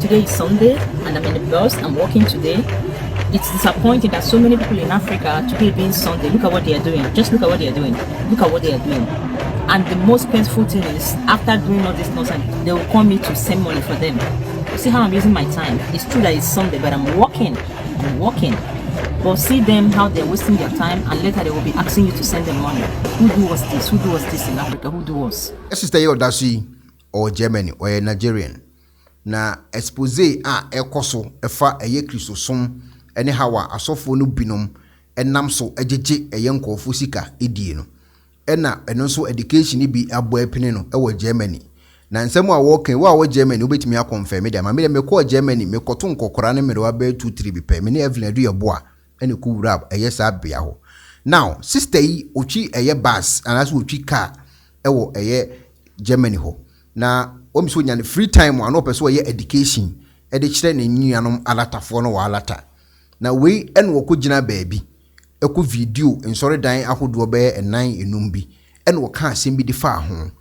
today is Sunday and I'm in the bus. I'm walking today. It's disappointing that so many people in Africa today being Sunday, look at what they are doing. Just look at what they are doing. Look at what they are doing. And the most painful thing is, after doing all this nonsense, they will call me to send money for them. You see how I'm using my time? It's true that it's Sunday, but I'm walking. But see them, how they're wasting their time, and later they will be asking you to send them money. Who do us this? Who do us this in Africa? Who do us? Sister Yawa or Germany or Nigerian. Na expose ekoso efa eye kristosom ene hawa asofo no binom enam so ejeje eye nkofo sika edie no ena eno so education bi abo epene no e wo Germany na nsem a wo kan wo Germany obetimi akonfirm me me me ko Germany me koto nkokora ne me wa be 2-3 bi pe me ne Evelyn adu yeboa ene ku wura eye sa bia ho. Now sister yi otwi eye bus anaso otwi car e wo eye Germany ho na omiso nya free time an opeso ye education e de kire ne nuanom alatafo no wa alata na we en wo kugina baabi e ko video nsore dan ahodo be enan enum bi en wo ka asem bi di fa ho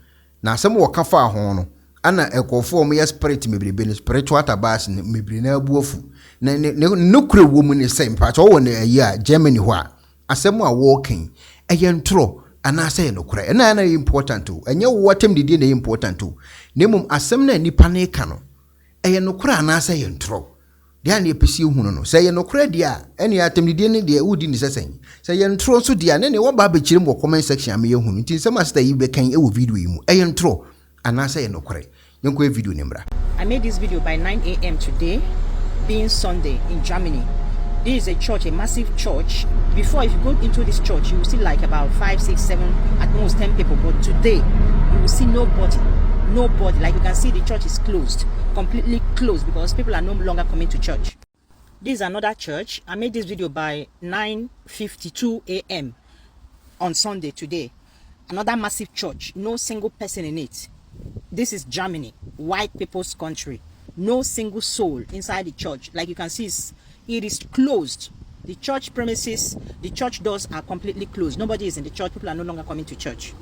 na asem wo ka fa ho no ana ekofo mo ye spirit mebrebe ne spiritual tabas ne mebre na abuofu na ne kure wo mu ne sem pa cho wo ne ya Germany ho a asem a wo kan eye ntro ana say no kure na na important to enye wo watem didi na important to nemum asem na nipa na ka no eye no kure ana say ntro dia na epesi hunu no say no kure dia ene atem didi ne dia udi ni sesen say ntro so dia ne wo ba be kirim wo comment section am ye hunu ntin se master yi be kan e wo video yi mu eye ntro ana say no kure yenko e video nimra. I made this video by 9 a.m. today, being Sunday in Germany. This is a church, a massive church. Before, if you go into this church, you will see like about 5, 6, 7, at most 10 people. But today, you will see nobody. Like you can see, the church is closed, completely closed, because people are no longer coming to church. This is another church. I made this video by 9:52 a.m. on Sunday today. Another massive church, no single person in it. This is Germany, white people's country. No single soul inside the church. Like you can see, it is closed. The church premises, the church doors are completely closed. Nobody is in the church. People are no longer coming to church.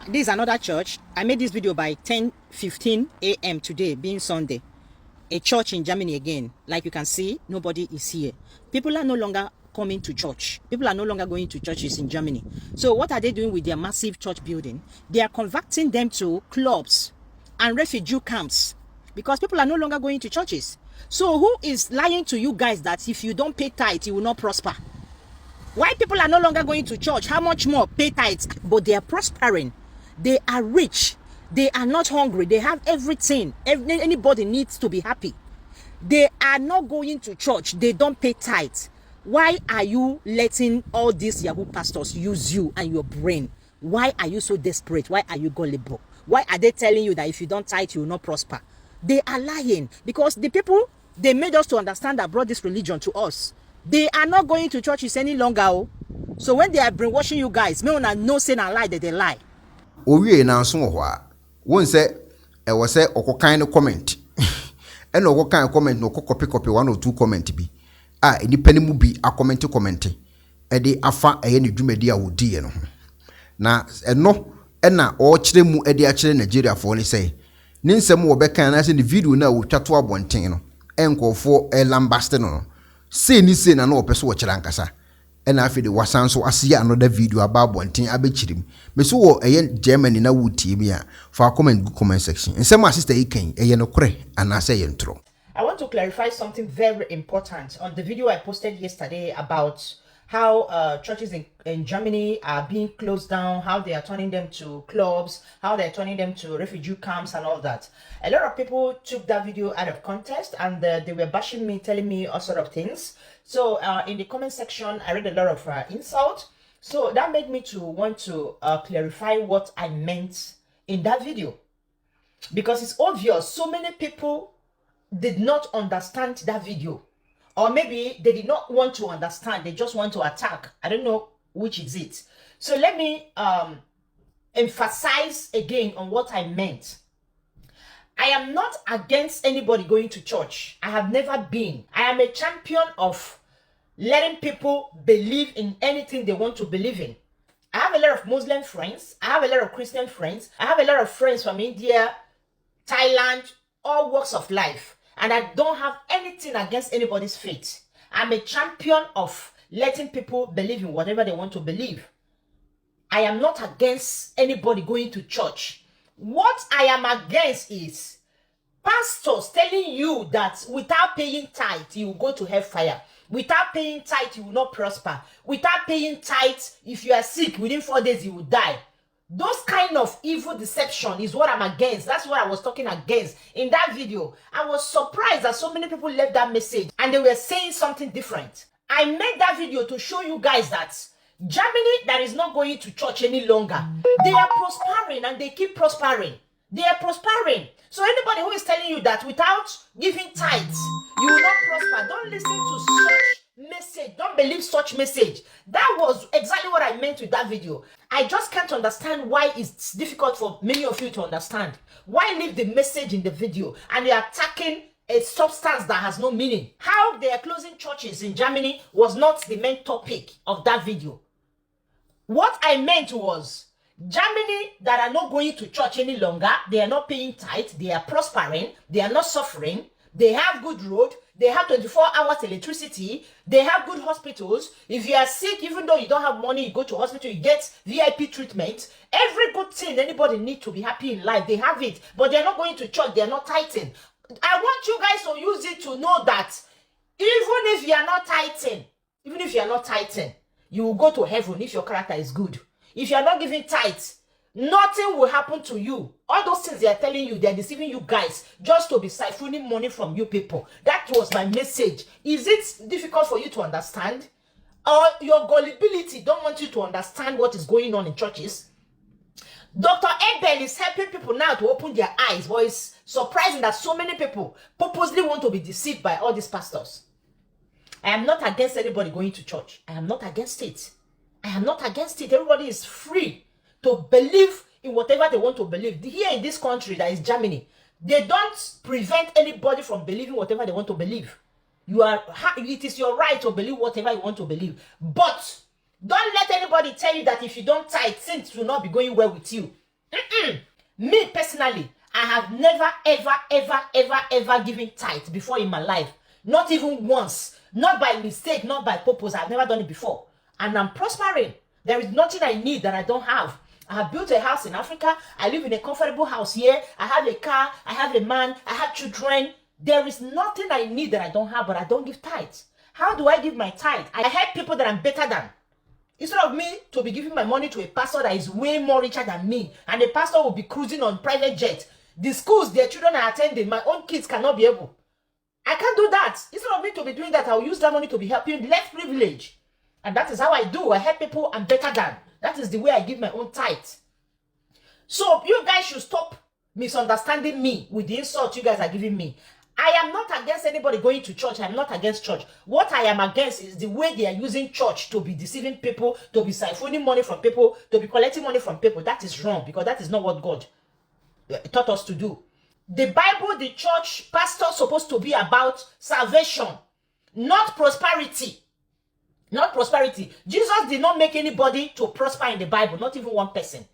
This is another church. I made this video by 10:15 a.m. today, being Sunday. A church in Germany again. Like you can see, nobody is here. People are no longer coming to church. People are no longer going to churches in Germany. So what are they doing with their massive church building? They are converting them to clubs and refugee camps, because people are no longer going to churches. So who is lying to you guys that if you don't pay tithe, you will not prosper? Why people are no longer going to church? How much more pay tithe? But they are prospering. They are rich. They are not hungry. They have everything. Anybody needs to be happy. They are not going to church. They don't pay tithe. Why are you letting all these Yahoo pastors use you and your brain? Why are you so desperate? Why are you gullible? Why are they telling you that if you don't tithe, you will not prosper? They are lying, because the people they made us to understand that brought this religion to us, they are not going to churches any longer. Oh. So when they are brainwashing you guys, me una no say na lie, that they lie. Owie na so ho a won say e wo say okokan no comment e no okokan comment no copy 1 or 2 comment bi eni pani mu bi a comment e de afa eye ne dwumadi a wodi no na eno e na o kire mu e de a kire Nigeria fo ni say ni nsem wo bekan na say the video na wo twato abonten no enkofo e lambaste no say ni say na no opeso wo kire ankasa e na afi de wasan so ase another video about bonten abekirim me so wo eye Germany na wuti mi a for comment section nsem sister yi kan eye no kore ana say ye ntro. I want to clarify something very important on the video I posted yesterday about how churches in Germany are being closed down, how they are turning them to clubs, how they're turning them to refugee camps and all that. A lot of people took that video out of context, and they were bashing me, telling me all sort of things. So in the comment section, I read a lot of insult. So that made me to want to clarify what I meant in that video. Because it's obvious, so many people did not understand that video. Or maybe they did not want to understand, they just want to attack. I don't know which is it. So let me emphasize again on what I meant. I am not against anybody going to church. I have never been. I am a champion of letting people believe in anything they want to believe in. I have a lot of Muslim friends. I have a lot of Christian friends. I have a lot of friends from India, Thailand, all walks of life, and I don't have anything against anybody's faith. I'm a champion of letting people believe in whatever they want to believe. I am not against anybody going to church. What I am against is pastors telling you that without paying tithe, you will go to hellfire. Without paying tithe, you will not prosper. Without paying tithe, if you are sick, within 4 days, you will die. Those kind of evil deception is what I'm against. That's what I was talking against in that video. I was surprised that so many people left that message and they were saying something different. I made that video to show you guys that Germany that is not going to church any longer, they are prospering and they keep prospering. They are prospering. So anybody who is telling you that without giving tithes, you will not prosper, don't listen to such message. Don't believe such message. That was exactly what I meant with that video. I just can't understand why it's difficult for many of you to understand. Why leave the message in the video and you're attacking a substance that has no meaning? How they are closing churches in Germany was not the main topic of that video. What I meant was, Germany that are not going to church any longer, they are not paying tithe, they are prospering, they are not suffering, they have good road, they have 24 hours electricity, they have good hospitals. If you are sick, even though you don't have money, you go to hospital, you get VIP treatment. Every good thing anybody needs to be happy in life, they have it, but they're not going to church, they're not tithing. I want you guys to use it to know that even if you are not tithing, you will go to heaven if your character is good. If you are not giving tithes, nothing will happen to you. All those things they are telling you, they are deceiving you guys just to be siphoning money from you people. That was my message. Is it difficult for you to understand? Or your gullibility don't want you to understand what is going on in churches? Dr. Abel is helping people now to open their eyes, but it's surprising that so many people purposely want to be deceived by all these pastors. I am not against anybody going to church. I am not against it. I am not against it. Everybody is free to believe in whatever they want to believe. Here in this country, that is Germany, they don't prevent anybody from believing whatever they want to believe. It is your right to believe whatever you want to believe. But don't let anybody tell you that if you don't tithe, things will not be going well with you. Me personally, I have never, ever given tithe before in my life. Not even once. Not by mistake, not by purpose. I've never done it before. And I'm prospering. There is nothing I need that I don't have. I have built a house in Africa. I live in a comfortable house here. I have a car. I have a man. I have children. There is nothing I need that I don't have, but I don't give tithes. How do I give my tithe? I help people that I'm better than. Instead of me to be giving my money to a pastor that is way more richer than me, and the pastor will be cruising on private jet. The schools their children are attending, my own kids cannot be able. I can't do that. Instead of me to be doing that, I'll use that money to be helping less privilege. And that is how I do. I help people I'm better than. That is the way I give my own tithe. So you guys should stop misunderstanding me with the insult you guys are giving me. I am not against anybody going to church. I am not against church. What I am against is the way they are using church to be deceiving people, to be siphoning money from people, to be collecting money from people. That is wrong, because that is not what God taught us to do. The Bible, the church, pastor supposed to be about salvation, not prosperity. Not prosperity. Jesus did not make anybody to prosper in the Bible, not even one person.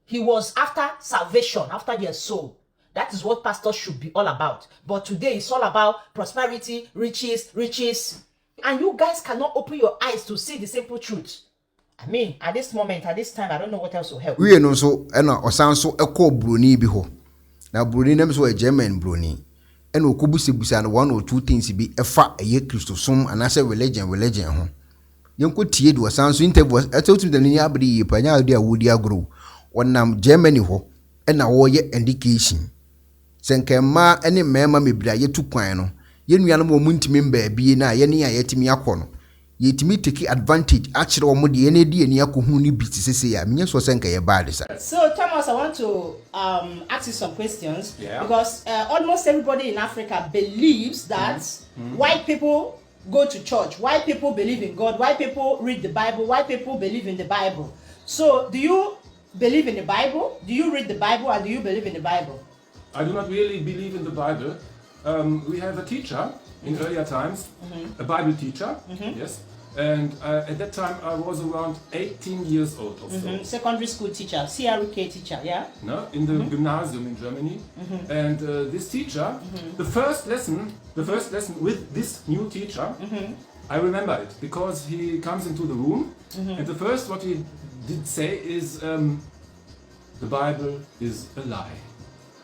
He was after salvation, after their soul. That is what pastors should be all about. But today it's all about prosperity, riches. And you guys cannot open your eyes to see the simple truth. I mean, at this moment, at this time, I don't know what else will help. We know so, and osan so eko bruni bi ho. Na bruni nem so a German bruni. And okubusibusa no one or two things be efa eye Christosum and as a religion ho. Yonko tie do osan so interview atotum de ni abri yi panya ade awodi agro. Wonam Germany ho na wo ye education. Senkema ene mema mebira yetu kwan no. Ye nuanom wo muntimi mbaabi na ye ne ayetimi akono. Yetimi take advantage actually wo de ene die ene akohu ni biti sese ya menye so senka ye bad sa. So Thomas, I want to ask you some questions, because almost everybody in Africa believes that white people go to church, white people believe in God, white people read the Bible, white people believe in the Bible. So do you believe in the Bible? Do you read the Bible, and do you believe in the Bible? I do not really believe in the Bible. We have a teacher in earlier times, a Bible teacher, yes, And at that time I was around 18 years old or so. Secondary school teacher, CRK teacher, yeah? No, in the gymnasium in Germany. And this teacher, the first lesson with this new teacher, I remember it because he comes into the room and the first what he did say is the Bible is a lie.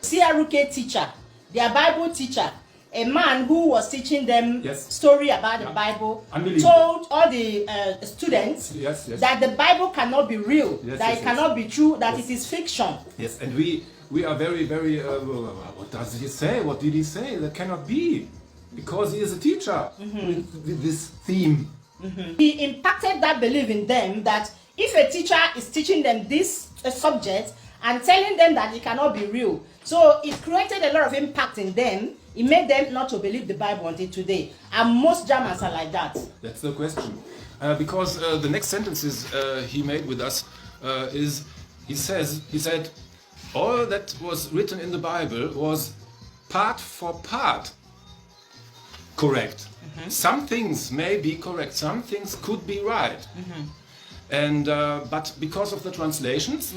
CRK teacher, their Bible teacher, a man who was teaching them story about the Bible, told all the students that the Bible cannot be real, that it cannot be true, that it is fiction. Yes, and we are very, what does he say? What did he say? That cannot be. Because he is a teacher with this theme. He impacted that belief in them that if a teacher is teaching them this subject and telling them that it cannot be real, so it created a lot of impact in them. It made them not to believe the Bible until today. And most Germans are like that. That's the question. Because the next sentences he made with us is, he said, all that was written in the Bible was part for part correct. Some things may be correct, some things could be right. And but because of the translations,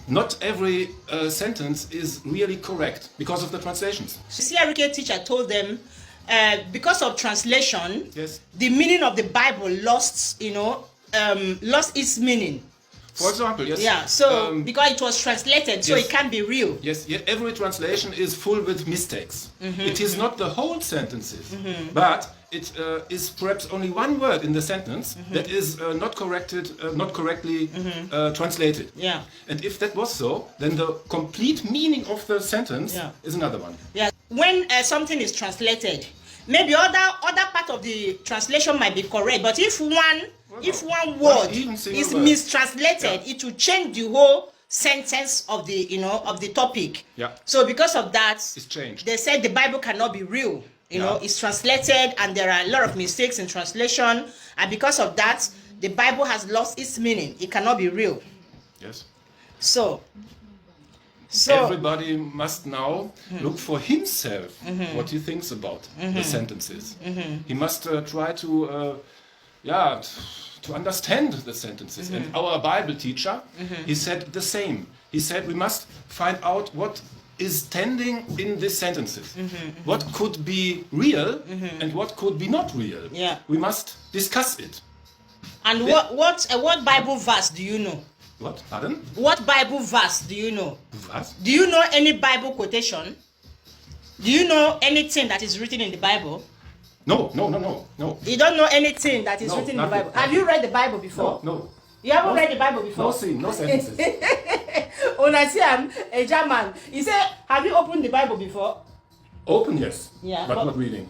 not every sentence is really correct because of the translations. The CRK teacher told them because of translation, the meaning of the Bible lost its meaning. For example, yes. Yeah, so because it was translated, so it can't be real. Yes, every translation is full with mistakes. It is not the whole sentences, but it is perhaps only one word in the sentence that is not correctly translated. Yeah. And if that was so, then the complete meaning of the sentence is another one. Yeah. When something is translated, maybe other part of the translation might be correct, but if one word is mistranslated, it will change the whole sentence of the topic. Yeah. So because of that, it's changed. They said the Bible cannot be real. It's translated and there are a lot of mistakes in translation, and because of that, the Bible has lost its meaning. It cannot be real. Yes. So everybody must now look for himself what he thinks about the sentences. He must try to understand the sentences. And our Bible teacher, he said the same. He said we must find out what is standing in these sentences. What could be real and what could be not real. Yeah. We must discuss it. And what Bible verse do you know? What? Pardon? What Bible verse do you know? What? Do you know any Bible quotation? Do you know anything that is written in the Bible? No. You don't know anything that is written in the Bible. Have you read the Bible before? No. You haven't read the Bible before? No sentences. When I see a German, he said, have you opened the Bible before? Open, yes. Yeah. But not reading.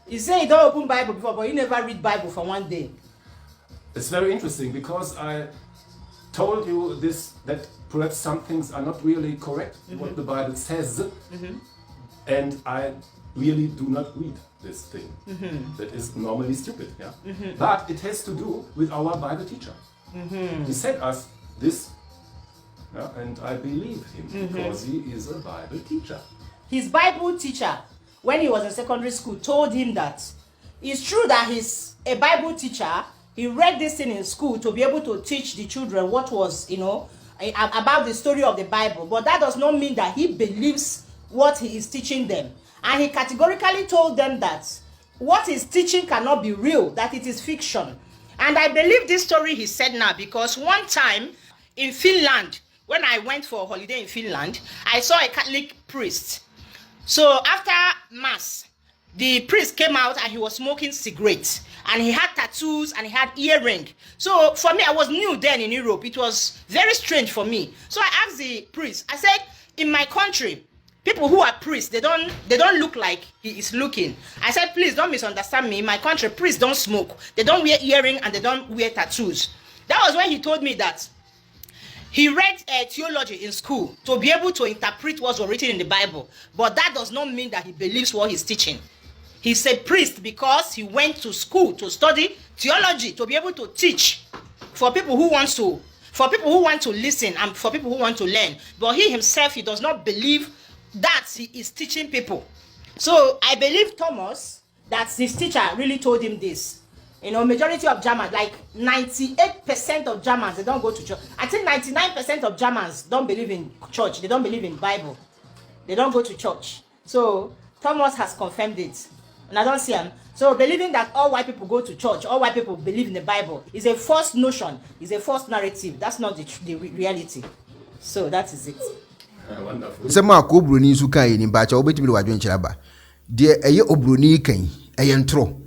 He said he don't open Bible before, but he never read Bible for one day. It's very interesting because I told you this, that perhaps some things are not really correct, what the Bible says, and I really do not read this thing. That is normally stupid, yeah? But it has to do with our Bible teacher. He said us this, and I believe him because he is a Bible teacher. His Bible teacher, when he was in secondary school, told him that it's true that he's a Bible teacher. He read this thing in school to be able to teach the children what was, about the story of the Bible. But that does not mean that he believes what he is teaching them. And he categorically told them that what he's teaching cannot be real, that it is fiction. And I believe this story he said now because one time in Finland, when I went for a holiday in Finland, I saw a Catholic priest. So after Mass, the priest came out and he was smoking cigarettes. And he had tattoos and he had earring. So for me, I was new then in Europe. It was very strange for me. So I asked the priest, I said, in my country, people who are priests, they don't look like he is looking. I said, please don't misunderstand me. In my country, priests don't smoke. They don't wear earring and they don't wear tattoos. That was when he told me that he read theology in school to be able to interpret what's written in the Bible. But that does not mean that he believes what he's teaching. He's a priest because he went to school to study theology to be able to teach for people who want to listen and for people who want to learn. But he himself, he does not believe that he is teaching people. So I believe Thomas that his teacher really told him this. You know, majority of Germans, like 98% of Germans, they don't go to church. I think 99% of Germans don't believe in church. They don't believe in Bible. They don't go to church. So Thomas has confirmed it. And I don't see him. So believing that all white people go to church, all white people believe in the Bible, is a false notion, is a false narrative. That's not the reality. So that is it. Wonderful. Some are Obroni Sukai in Bacha, obey me to Wadun Chaba. Dear a Obroni Kane, a yentro.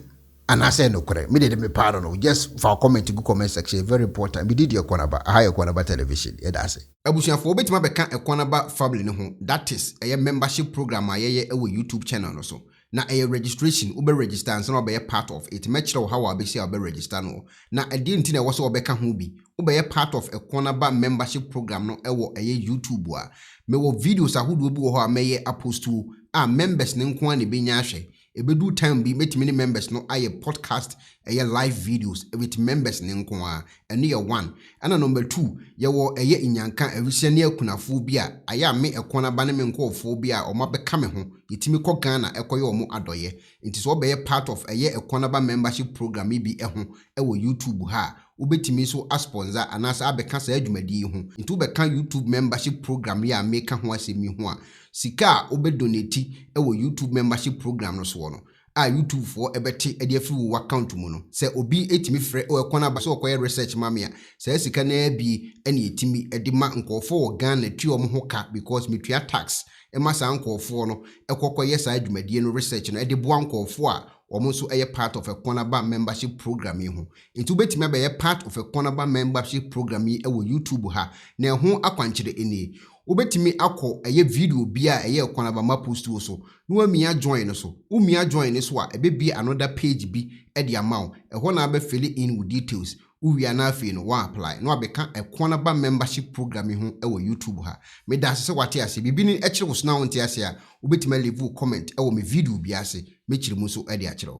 And I said no correct. Me did me pardon. Just for comment to go comment section. Very important. We did your cornerba, higher cornerba television. Yeah, that's it. Abusian for bit my become a cornerba family no home. That is a membership program. I YouTube channel also. Na a registration ube register and some be a part of it. Match how I be say be register no. Na a dintin was so beka hubi. Ube a part of a cornerba membership program no ewo a YouTube wa. Me wo videos a hudu bu ho a me post to members ne nko ani be nyahwe. Ebedu time be met many members no aye podcast aye live videos with members ne nko a eno ye 1 and number 2 ye wo aye inyanka awisiane akunafo bi a aye me ekona ba ne me nkofo bi a oma beka me ho yetimi kɔ Ghana ekoye omo adoye nti so be part of aye ekona ba membership program bi eho ewo YouTube ha ubetimi so sponsor anasa abeka sa adwumadi ho nti ubeka YouTube membership program ya make ho asemi ho a sika obedonate ewo YouTube membership program no so no a YouTube for ebeti ede afi wo account mu no se obi etimi frɛ o ekona ba so okoye research mame a se sika na bi ene etimi ede ma nkofo wo Ghana tuo mo ho ka because metua tax ema sa nkofo no ekokoye sa adwumadi no research no ede boa nkofo a omo so eye part of a cornerba membership program yi ho nti betimi be part of a cornerba membership program yi ewo YouTube ha na ho akwankyere eni ubetimi akọ eye video bia eye cornerba ma post wo so no amia join no so umia join so a ebe bi another page bi e de amount e na be fill in with details uwia na afi no wa apply no abeka a cornerba membership program yi ho ewo YouTube ha me da se wate ase bibi ni ekire wo so na wonte ase a ubetimi leave comment ewo me video bi ase mechire mu so e de akire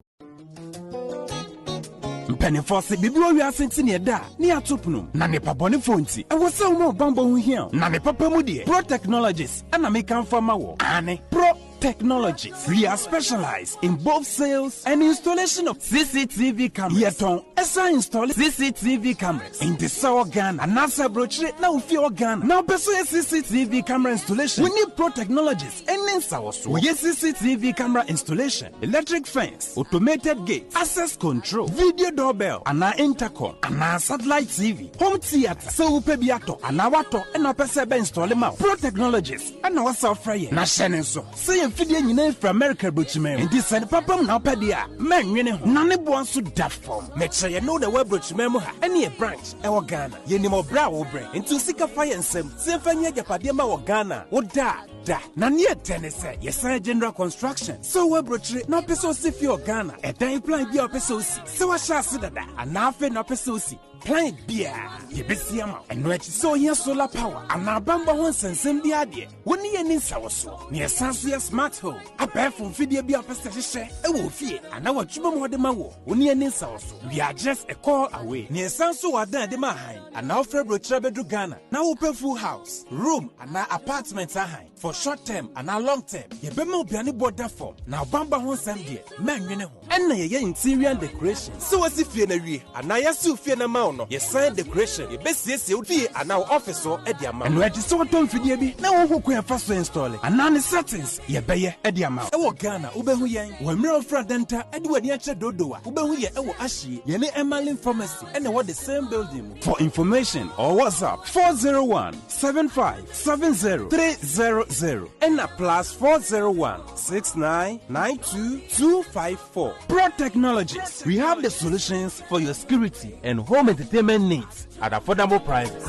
Penifose bibi wo wiase nti ne da ne atopno na ne pabone fonti e wo se wo bambo hu hia na ne papa mu de Pro Technologies ana me kan fama wo ane Pro Technologies. We are specialized in both sales and installation of CCTV cameras. Yeton esa install CCTV cameras in the South Ghana and NASA brochure now fear Ghana. Now pursue CCTV camera installation. We need Pro Technologies and then Sawaso. We use CCTV camera installation, electric fence, automated gate, access control, video doorbell, and our intercom, and our satellite TV, home theater, so upebiato, and our water, and our PCB install them out. Pro Technologies and our software. Na shenenso. Say fidie nyina from America brochime and this and papa na opedia man nwene ho na ne bo anso da form me che no the web brochime mu ha ene branch e wo Ghana ye ni mo bra wo bre into sika fire nsem se fanya japade ma wo Ghana wo da na ne tenese yes general construction so web brochire na peso si fi o Ghana e dan plan bi o peso si se wa sha se dada ana afi na peso si plan bia ye besiama eno echi so yen solar power ana bamba ho nsensem bi ade woni ye ni nsawoso ne esanso ye smart home abefo fidie bi apese hye e wo fie ana watwuma mo de ma wo woni ye ni nsawoso we are just a call away ne esanso wadan de ma han ana ofre brochire bedu Ghana na wo pe full house room ana apartment ahan for short term ana long term ye be ma obiane border form na bamba ho nsem de manwene ho enna ye interior decoration so wasi fie na wie ana yasu fie na ma no yes sign decoration ye besiesie odi ana office so e di ama no edi so ton fidie bi na wo hokwa fa so install ana ne settings ye beye e di ama e wo Ghana wo be hu yen wo mira ofra denta e di wani a che dodoa wo be hu ye e wo ahie ye ne Emerlin Pharmacy and what the same building. For information or WhatsApp 401-7570-300 and a plus 401-6992-254. Pro Technologies. We have the solutions for your security and home entertainment needs at affordable prices.